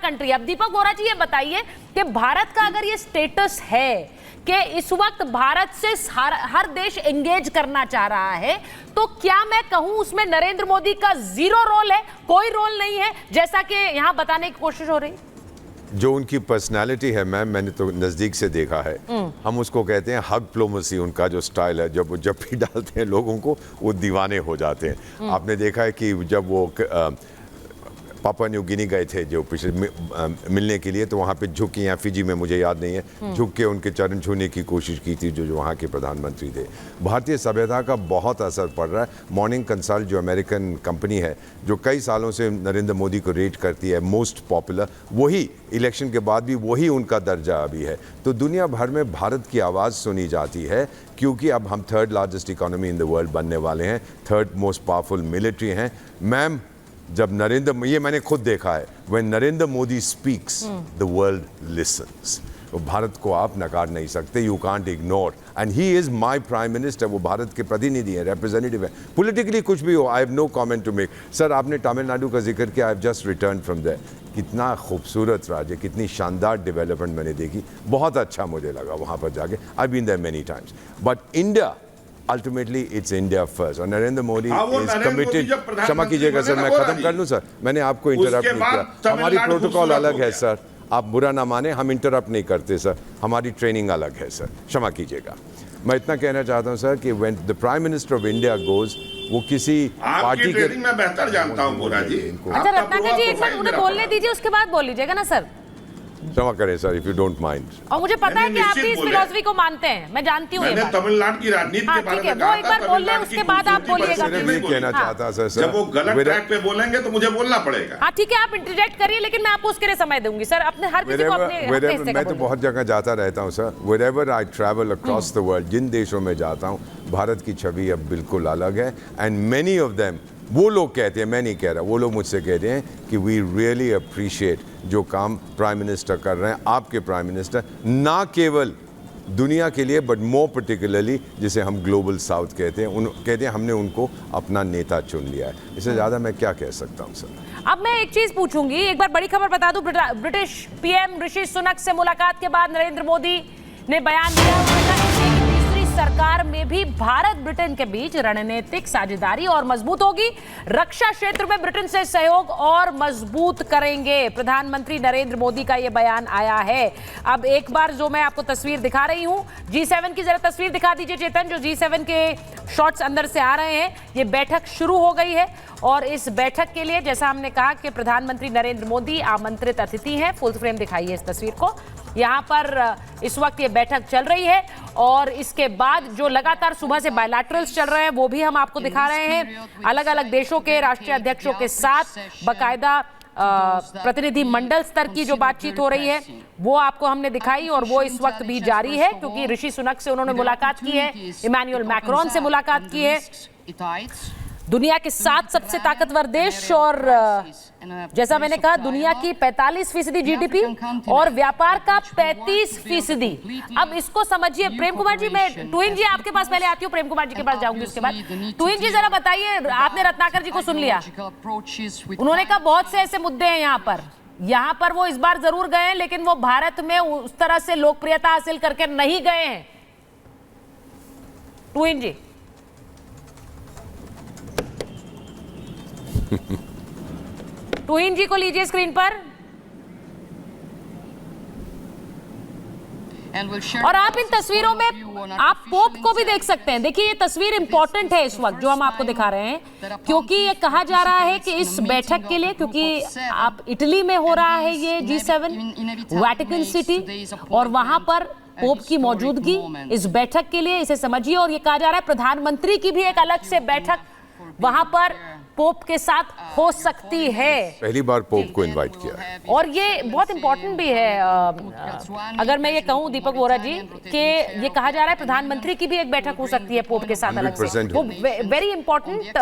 Country. अब दीपक वोरा जी ये बताइए कि भारत का अगर ये स्टेटस है कि इस वक्त भारत से हर देश एंगेज करना चाह रहा है, तो क्या मैं कहूं उसमें नरेंद्र मोदी का जीरो रोल है, कोई रोल नहीं है, जैसा कि यहां बताने की कोशिश हो रही? जो उनकी पर्सनालिटी है मैम, मैंने तो नज़दीक से देखा है, हम उसको कहते हैं हग डिप्लोमेसी। उनका जो स्टाइल है, जब भी डालते हैं लोगों को वो दीवाने हो जाते हैं। आपने देखा है कि जब वो पापुआ न्यू गिनी गए थे जो पिछले मिलने के लिए, तो वहाँ पे झुक के, या फिजी में मुझे याद नहीं है, झुक के उनके चरण छूने की कोशिश की थी जो वहाँ के प्रधानमंत्री थे। भारतीय सभ्यता का बहुत असर पड़ रहा है। मॉर्निंग कंसल्ट जो अमेरिकन कंपनी है, जो कई सालों से नरेंद्र मोदी को रेट करती है मोस्ट पॉपुलर, वही इलेक्शन के बाद भी वही उनका दर्जा अभी है। तो दुनिया भर में भारत की आवाज़ सुनी जाती है, क्योंकि अब हम third largest economy in the world बनने वाले हैं, थर्ड मोस्ट पावरफुल मिलिट्री हैं। मैम, जब ये मैंने खुद देखा है, when Narendra Modi speaks the world lessons. वो भारत को आप नकार नहीं सकते, you can't ignore, and he is my prime minister. वो भारत के प्रतिनिधि हैं, रिप्रेजेंटेटिव है। पॉलिटिकली कुछ भी हो, I have no comment to make. Sir, आपने तमिलनाडु का जिक्र किया, I have just return from there. कितना खूबसूरत राज्य, कितनी शानदार डेवलपमेंट मैंने देखी, बहुत अच्छा मुझे लगा वहाँ पर जाके। I been there many times, but India ultimately it's India first, और नरेंद्र मोदी इज कमिटेड। क्षमा कीजिएगा सर, मैं खत्म कर लूं सर, मैंने आपको इंटरप्ट नहीं किया। हमारी प्रोटोकॉल अलग है सर, आप बुरा ना माने, हम इंटरप्ट नहीं करते सर, हमारी ट्रेनिंग अलग है सर, क्षमा कीजिएगा। मैं इतना कहना चाहता हूं सर कि when the prime minister of India goes, वो किसी पार्टी के, मैं बेहतर जानता हूं बोरा जी। अच्छा रत्नाकर जी, एक बार उन्हें बोलने दीजिए, उसके बाद बोल लीजिएगा ना सर। क्षमा करें sir, if you don't mind. और मुझे पता है कि आप भी इस फिलॉसफी को मानते हैं, मैं जानती हूँ। मैंने तमिलनाडु की राजनीति के बारे में वो एक बार बोल लें, उसके बाद आप बोलिएगा। नहीं कहना चाहता सर, जब वो गलत ट्रैक पे बोलेंगे तो मुझे बोलना पड़ेगा। हाँ ठीक है, आप इंटरजेक्ट करिए, लेकिन मैं आपको उसके लिए समय दूंगी सर। अपने हर किसी को अपने मैं तो बहुत जगह जाता रहता हूँ sir, wherever I travel across the world, जिन देशों में जाता हूँ, भारत की छवि अब बिल्कुल अलग है। एंड मेनी ऑफ देम, वो लोग कहते हैं, मैं नहीं कह रहा, वो लोग मुझसे कहते हैं कि वी रियली अप्रिशिएट जो काम प्राइम मिनिस्टर कर रहे हैं, आपके प्राइम मिनिस्टर, ना केवल दुनिया के लिए बट मोर पर्टिकुलरली जिसे हम ग्लोबल साउथ कहते हैं, कहते हैं हमने उनको अपना नेता चुन लिया है। इससे ज़्यादा मैं क्या कह सकता हूँ सर। अब मैं एक चीज़ पूछूंगी, एक बार बड़ी खबर बता दूं, ब्रिटिश पीएम ऋषि सुनक से मुलाकात के बाद नरेंद्र मोदी ने बयान दिया सरकार में भी भारत ब्रिटेन के बीच रणनीतिक साझेदारी और मजबूत होगी, रक्षा क्षेत्र में ब्रिटेन से सहयोग और मजबूत करेंगे। प्रधानमंत्री नरेंद्र मोदी का यह बयान आया है। अब एक बार जो मैं आपको तस्वीर दिखा रही हूं, G7 की जरा तस्वीर दिखा दीजिए चेतन, जो G7 के शॉट्स अंदर से आ रहे हैं। ये बैठक शुरू हो गई है और इस बैठक के लिए, जैसा हमने कहा कि प्रधानमंत्री नरेंद्र मोदी आमंत्रित अतिथि हैं। फुल फ्रेम दिखाइए इस तस्वीर को। यहाँ पर इस वक्त ये बैठक चल रही है और इसके बाद जो लगातार सुबह से बायलैटरल्स चल रहे हैं वो भी हम आपको दिखा रहे हैं। अलग अलग देशों के राष्ट्रीय अध्यक्षों के साथ बाकायदा प्रतिनिधि मंडल स्तर की जो बातचीत हो रही है वो आपको हमने दिखाई, और वो इस वक्त भी जारी है, क्योंकि ऋषि सुनक से उन्होंने मुलाकात की है, इमैनुअल मैक्रोन से मुलाकात की है, दुनिया के 7 सबसे ताकतवर देश, और जैसा मैंने कहा दुनिया की 45% जीडीपी और व्यापार का 35%। अब इसको समझिए। प्रेम कुमार जी, मैं टूइन जी आपके पास पहले आती हूँ, प्रेम कुमार जी के पास जाऊंगी उसके बाद। टूइन जी जरा बताइए, आपने रत्नाकर जी को सुन लिया, उन्होंने कहा बहुत से ऐसे मुद्दे हैं यहाँ पर वो इस बार जरूर गए हैं, लेकिन वो भारत में उस तरह से लोकप्रियता हासिल करके नहीं गए हैं। टूइन जी टूइन जी को लीजिए स्क्रीन पर, और आप इन तस्वीरों में आप पोप को भी देख सकते हैं। देखिए ये तस्वीर इंपॉर्टेंट है इस वक्त जो हम आपको दिखा रहे हैं, क्योंकि ये कहा जा रहा है कि इस बैठक के लिए, क्योंकि आप इटली में हो रहा है ये G7 वेटिकन सिटी, और वहां पर पोप की मौजूदगी इस बैठक के लिए, इसे समझिए। और ये कहा जा रहा है प्रधानमंत्री की भी एक अलग से बैठक वहां पर पोप के साथ हो सकती है। पहली बार पोप को इनवाइट किया, और ये बहुत इंपॉर्टेंट भी है। अगर मैं ये कहूं दीपक वोरा जी कि ये कहा जा रहा है प्रधानमंत्री की भी एक बैठक हो सकती है पोप के साथ अलग से, वो वेरी इंपॉर्टेंट,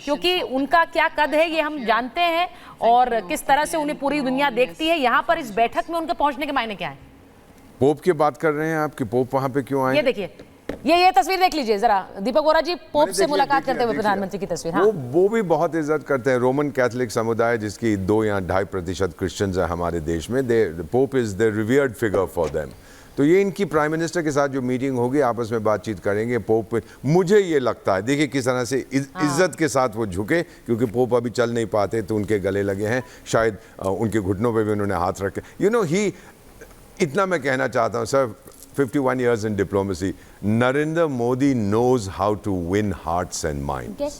क्योंकि उनका क्या कद है ये हम जानते हैं और किस तरह से उन्हें पूरी दुनिया देखती है। यहाँ पर इस बैठक में उनके पहुंचने के मायने क्या है? पोप की बात कर रहे हैं आप कि पोप वहां पे क्यों आए? ये देखिए ये तस्वीर देख लीजिए जरा, दीपक वोरा जी, पोप से मुलाकात करते हुए प्रधानमंत्री की तस्वीर। हाँ। वो भी बहुत इज्जत करते हैं। रोमन कैथोलिक समुदाय जिसकी 2 या 2.5% क्रिश्चियंस है हमारे देश में, pope is the revered figure for them. तो ये इनकी प्राइम मिनिस्टर के साथ जो मीटिंग होगी, आपस में बातचीत करेंगे। पोप, मुझे ये लगता है, देखिए किस तरह से इज्जत के साथ वो झुके, क्योंकि पोप अभी चल नहीं पाते तो उनके गले लगे हैं, शायद उनके घुटनों पे भी उन्होंने हाथ रखे। इतना मैं कहना चाहता हूँ sir, 51 years in diplomacy, Narendra Modi knows how to win hearts and minds.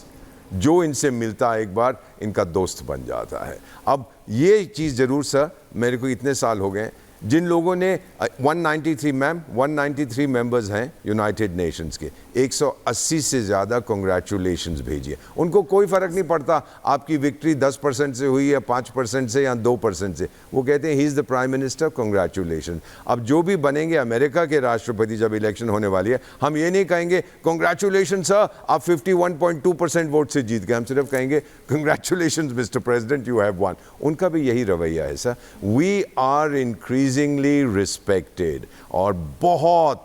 जो इनसे मिलता है एक बार, इनका दोस्त बन जाता है। अब ये चीज़ ज़रूर सर, मेरे को इतने साल हो गए, जिन लोगों ने 193 मेंबर्स हैं यूनाइटेड नेशंस के, 180 से ज़्यादा कॉन्ग्रेचुलेशंस भेजिए। उनको कोई फ़र्क नहीं पड़ता आपकी विक्ट्री 10% से हुई है, 5% से या 2% से। वो कहते हैं he is the prime minister, congratulation. अब जो भी बनेंगे अमेरिका के राष्ट्रपति, जब इलेक्शन होने वाली है, हम ये नहीं कहेंगे कॉन्ग्रेचुलेशन सर आप 51.2% वोट से जीत गए, हम सिर्फ कहेंगे congratulation mister president, you have won. उनका भी यही रवैया है sir. We are increasingly respected, और बहुत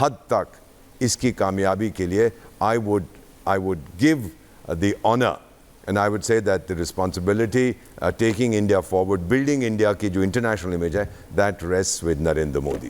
हद तक इसकी कामयाबी के लिए I would give the honor and I would say that the responsibility taking India forward, building India की जो international image है, that rests with Narendra Modi.